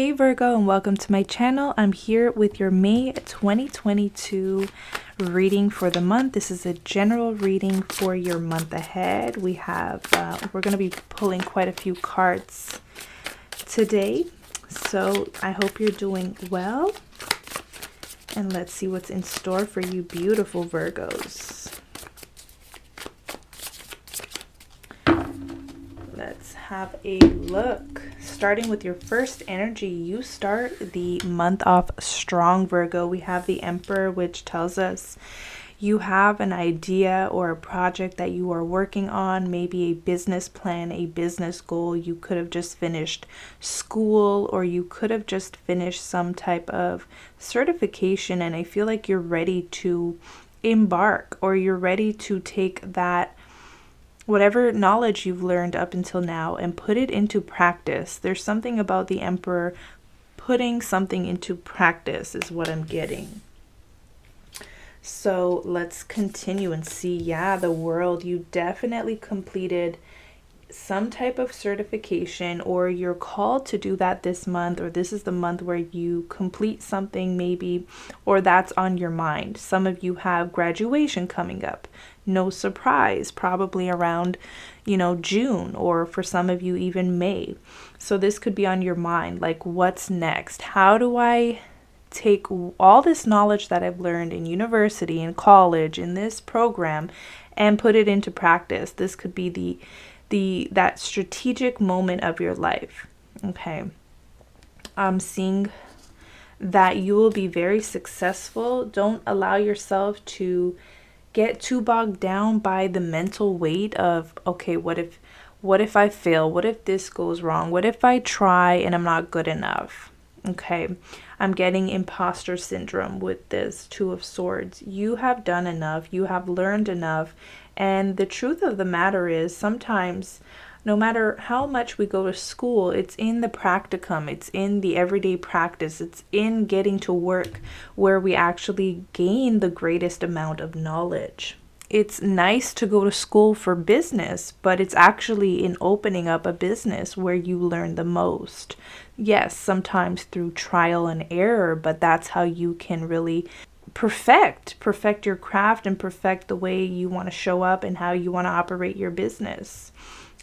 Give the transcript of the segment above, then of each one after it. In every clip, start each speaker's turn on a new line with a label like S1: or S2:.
S1: Hey Virgo, and welcome to my channel. I'm here with your May 2022 reading for the month. This is a general reading for your month ahead. We're going to be pulling quite a few cards today, so I hope you're doing well. And let's see what's in store for you beautiful Virgos. Let's have a look. Starting with your first energy, you start the month off strong, Virgo. We have the Emperor, which tells us you have an idea or a project that you are working on, maybe a business plan, a business goal. You could have just finished school, or you could have just finished some type of certification, and I feel like you're ready to embark, or you're ready to take that whatever knowledge you've learned up until now and put it into practice. There's something about the Emperor putting something into practice is what I'm getting. So let's continue and see. Yeah, the World, you definitely completed some type of certification, or you're called to do that this month, or this is the month where you complete something maybe, or that's on your mind. Some of you have graduation coming up. No surprise, probably around, June, or for some of you even May. So this could be on your mind, like what's next? How do I take all this knowledge that I've learned in university, in college, in this program, and put it into practice? This could be that strategic moment of your life. Okay. I'm seeing that you will be very successful. Don't allow yourself to get too bogged down by the mental weight of, okay, what if I fail? What if this goes wrong? What if I try and I'm not good enough? Okay. I'm getting imposter syndrome with this Two of Swords. You have done enough. You have learned enough. And the truth of the matter is, sometimes, no matter how much we go to school, it's in the practicum, it's in the everyday practice, it's in getting to work where we actually gain the greatest amount of knowledge. It's nice to go to school for business, but it's actually in opening up a business where you learn the most. Yes, sometimes through trial and error, but that's how you can really perfect your craft and perfect the way you want to show up and how you want to operate your business.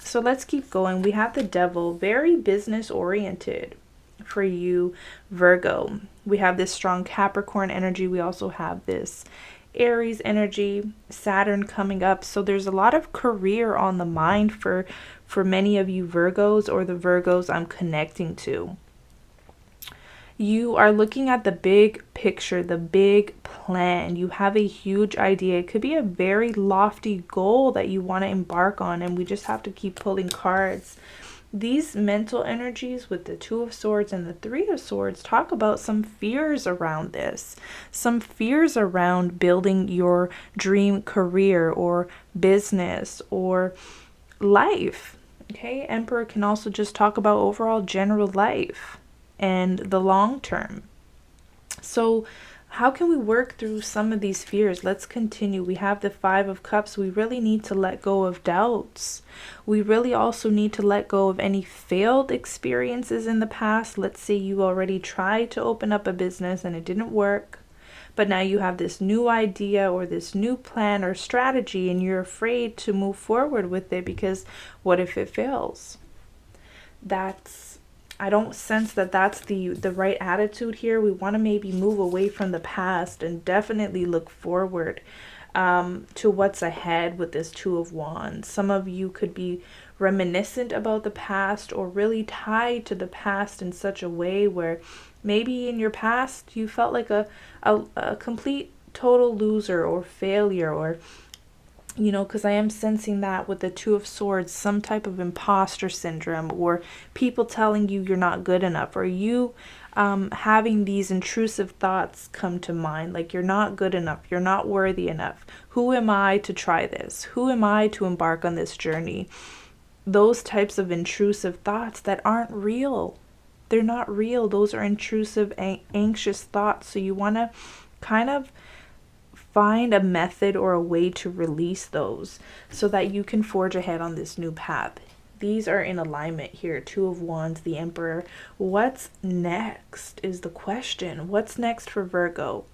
S1: So let's keep going. We have the Devil, very business oriented for you, Virgo. We have this strong Capricorn energy. We also have this Aries energy, Saturn coming up. So there's a lot of career on the mind for many of you Virgos, or the Virgos I'm connecting to. You are looking at the big picture, the big plan. You have a huge idea. It could be a very lofty goal that you want to embark on, and we just have to keep pulling cards. These mental energies with the Two of Swords and the Three of Swords talk about some fears around this, some fears around building your dream career or business or life. Okay, Emperor can also just talk about overall general life and the long term. So how can we work through some of these fears? Let's continue. We have the Five of Cups. We really need to let go of doubts. We really also need to let go of any failed experiences in the past. Let's say you already tried to open up a business and it didn't work, but now you have this new idea or this new plan or strategy, and you're afraid to move forward with it because what if it fails? I don't sense that that's the right attitude here. We want to maybe move away from the past and definitely look forward to what's ahead with this Two of Wands. Some of you could be reminiscent about the past, or really tied to the past in such a way where maybe in your past you felt like a complete total loser or failure, or because I am sensing that with the Two of Swords, some type of imposter syndrome, or people telling you you're not good enough, or you having these intrusive thoughts come to mind, like you're not good enough, you're not worthy enough. Who am I to try this? Who am I to embark on this journey? Those types of intrusive thoughts that aren't real. They're not real. Those are intrusive, anxious thoughts. So you want to kind of find a method or a way to release those so that you can forge ahead on this new path. These are in alignment here. Two of Wands, the Emperor. What's next is the question. What's next for Virgo?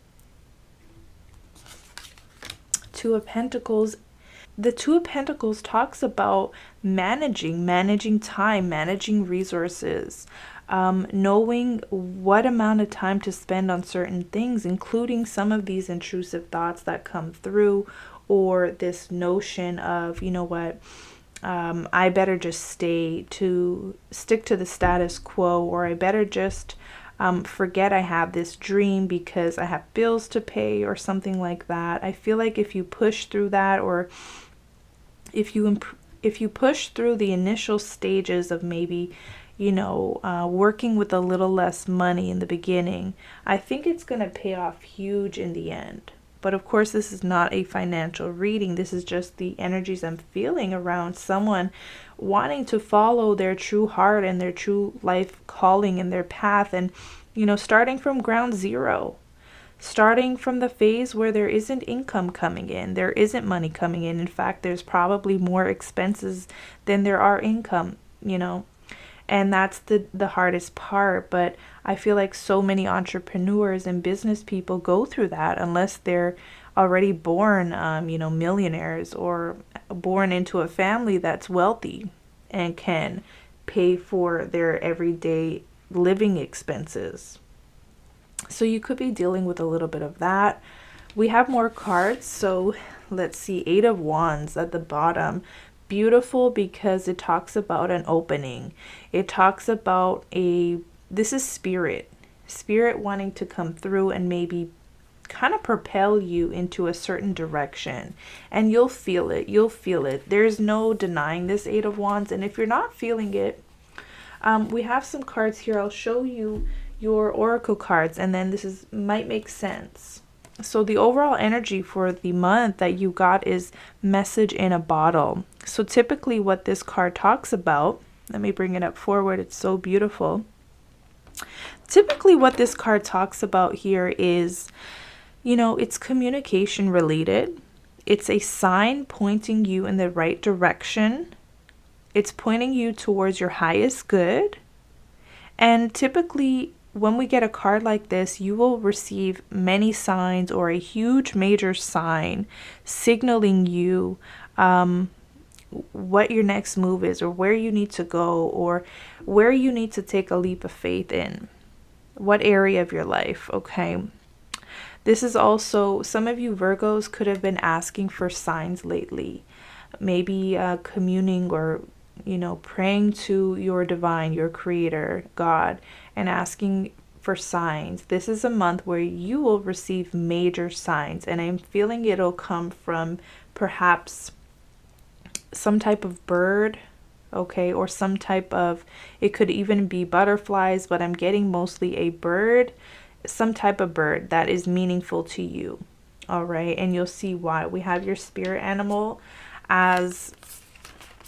S1: Two of Pentacles. The Two of Pentacles talks about managing time, managing resources, knowing what amount of time to spend on certain things, including some of these intrusive thoughts that come through, or this notion of, you know what, I better just stick to the status quo, or I better just forget I have this dream because I have bills to pay or something like that. I feel like if you push through that, or if you push through the initial stages of maybe, you know, working with a little less money in the beginning, I think it's going to pay off huge in the end. But of course, this is not a financial reading. This is just the energies I'm feeling around someone wanting to follow their true heart and their true life calling and their path. And, you know, starting from ground zero, starting from the phase where there isn't income coming in, there isn't money coming in. In fact, there's probably more expenses than there are income, you know. And that's the hardest part. But I feel like so many entrepreneurs and business people go through that unless they're already born, you know, millionaires, or born into a family that's wealthy and can pay for their everyday living expenses. So you could be dealing with a little bit of that. We have more cards. So let's see, Eight of Wands at the bottom. Beautiful, because it talks about an opening. It talks about this is spirit wanting to come through and maybe kind of propel you into a certain direction, and you'll feel it. There's no denying this Eight of Wands. And if you're not feeling it, we have some cards here. I'll show you your oracle cards, and then this might make sense. So the overall energy for the month that you got is message in a bottle. So typically what this card talks about, let me bring it up forward, it's so beautiful. Typically what this card talks about here is, you know, it's communication related. It's a sign pointing you in the right direction. It's pointing you towards your highest good. And typically when we get a card like this, you will receive many signs, or a huge major sign signaling you what your next move is, or where you need to go, or where you need to take a leap of faith in, what area of your life. Okay. This is also, some of you Virgos could have been asking for signs lately, maybe communing, or, you know, praying to your divine, your creator, God, and asking for signs. This is a month where you will receive major signs, and I'm feeling it'll come from perhaps some type of bird, okay, or some type of, it could even be butterflies, but I'm getting mostly a bird, some type of bird that is meaningful to you. All right, and you'll see why. We have your spirit animal as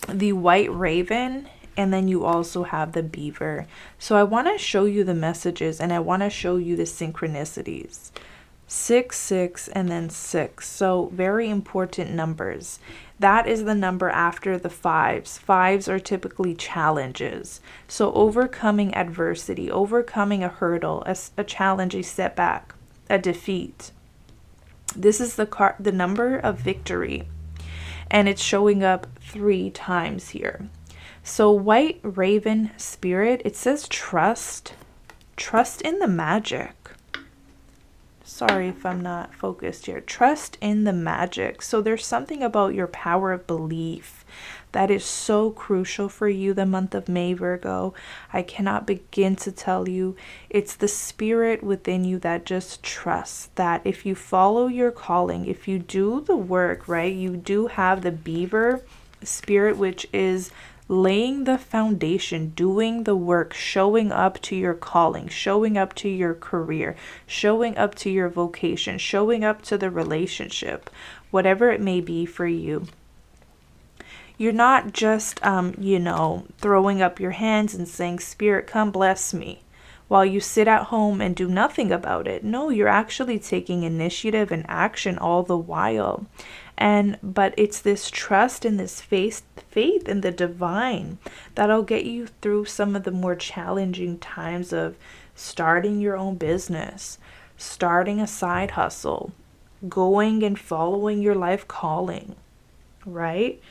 S1: the white raven, and then you also have the beaver. So I want to show you the messages, and I want to show you the synchronicities. 6, 6, and then 6. So very important numbers. That is the number after the fives. Fives are typically challenges. So overcoming adversity, overcoming a hurdle, a challenge, a setback, a defeat. This is the number of victory, and it's showing up 3 times here. So white raven spirit, it says trust in the magic. Sorry if I'm not focused here. Trust in the magic. So there's something about your power of belief that is so crucial for you the month of May, Virgo. I cannot begin to tell you. It's the spirit within you that just trusts that if you follow your calling, if you do the work, right? You do have the beaver spirit, which is laying the foundation, doing the work, showing up to your calling, showing up to your career, showing up to your vocation, showing up to the relationship, whatever it may be for you. You're not just, you know, throwing up your hands and saying, Spirit, come bless me, while you sit at home and do nothing about it. No, you're actually taking initiative and action all the while. But it's this trust and this faith in the divine that'll get you through some of the more challenging times of starting your own business, starting a side hustle, going and following your life calling, right?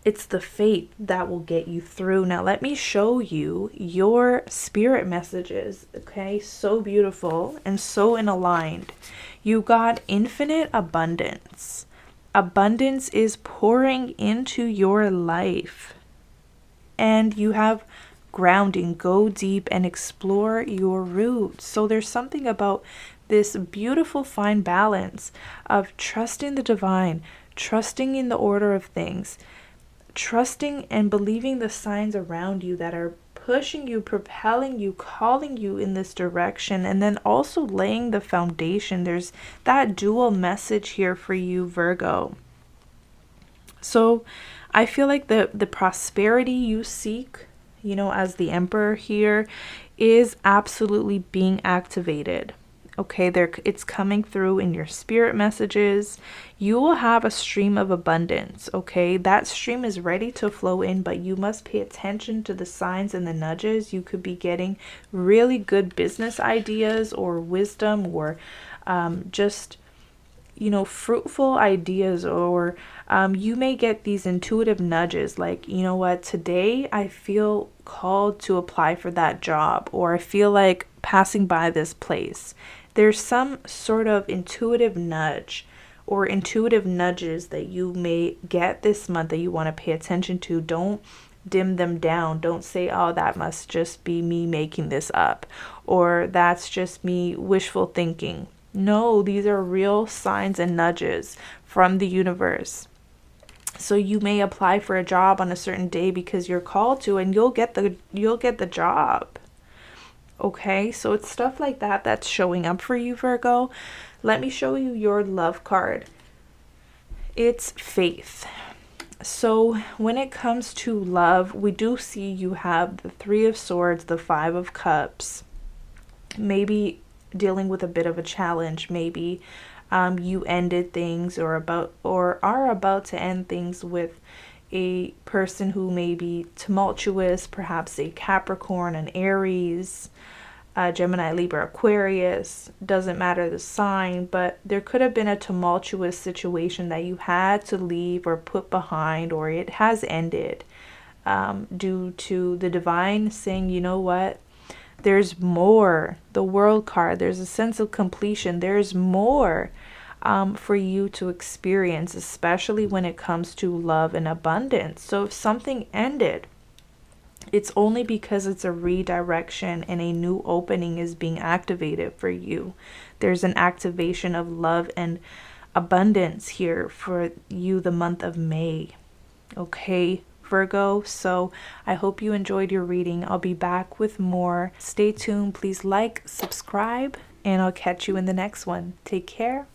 S1: It's the faith that will get you through. Now, let me show you your spirit messages, okay? So beautiful and so in aligned. You got infinite abundance. Abundance is pouring into your life. And you have grounding. Go deep and explore your roots. So there's something about this beautiful fine balance of trusting the divine, trusting in the order of things, trusting and believing the signs around you that are pushing you, propelling you, calling you in this direction, and then also laying the foundation. There's that dual message here for you, Virgo. So I feel like the prosperity you seek, as the Emperor here, is absolutely being activated. Okay, it's coming through in your spirit messages. You will have a stream of abundance, okay? That stream is ready to flow in, but you must pay attention to the signs and the nudges. You could be getting really good business ideas or wisdom or just, fruitful ideas, or you may get these intuitive nudges like, what, today I feel called to apply for that job, or I feel like passing by this place. There's some sort of intuitive nudge or intuitive nudges that you may get this month that you want to pay attention to. Don't dim them down. Don't say, oh, that must just be me making this up, or that's just me wishful thinking. No, these are real signs and nudges from the universe. So you may apply for a job on a certain day because you're called to, and you'll get the job. Okay, so it's stuff like that that's showing up for you, Virgo. Let me show you your love card. It's faith. So when it comes to love, we do see you have the Three of Swords, the Five of Cups. Maybe dealing with a bit of a challenge. Maybe you ended things or are about to end things with a person who may be tumultuous, perhaps a Capricorn, an Aries, Gemini, Libra, Aquarius. Doesn't matter the sign, but there could have been a tumultuous situation that you had to leave or put behind, or it has ended due to the divine saying, you know what? There's more. The World card, there's a sense of completion. There's more for you to experience, especially when it comes to love and abundance. So if something ended, it's only because it's a redirection and a new opening is being activated for you. There's an activation of love and abundance here for you the month of May. Okay, Virgo. So I hope you enjoyed your reading. I'll be back with more. Stay tuned. Please like, subscribe, and I'll catch you in the next one. Take care.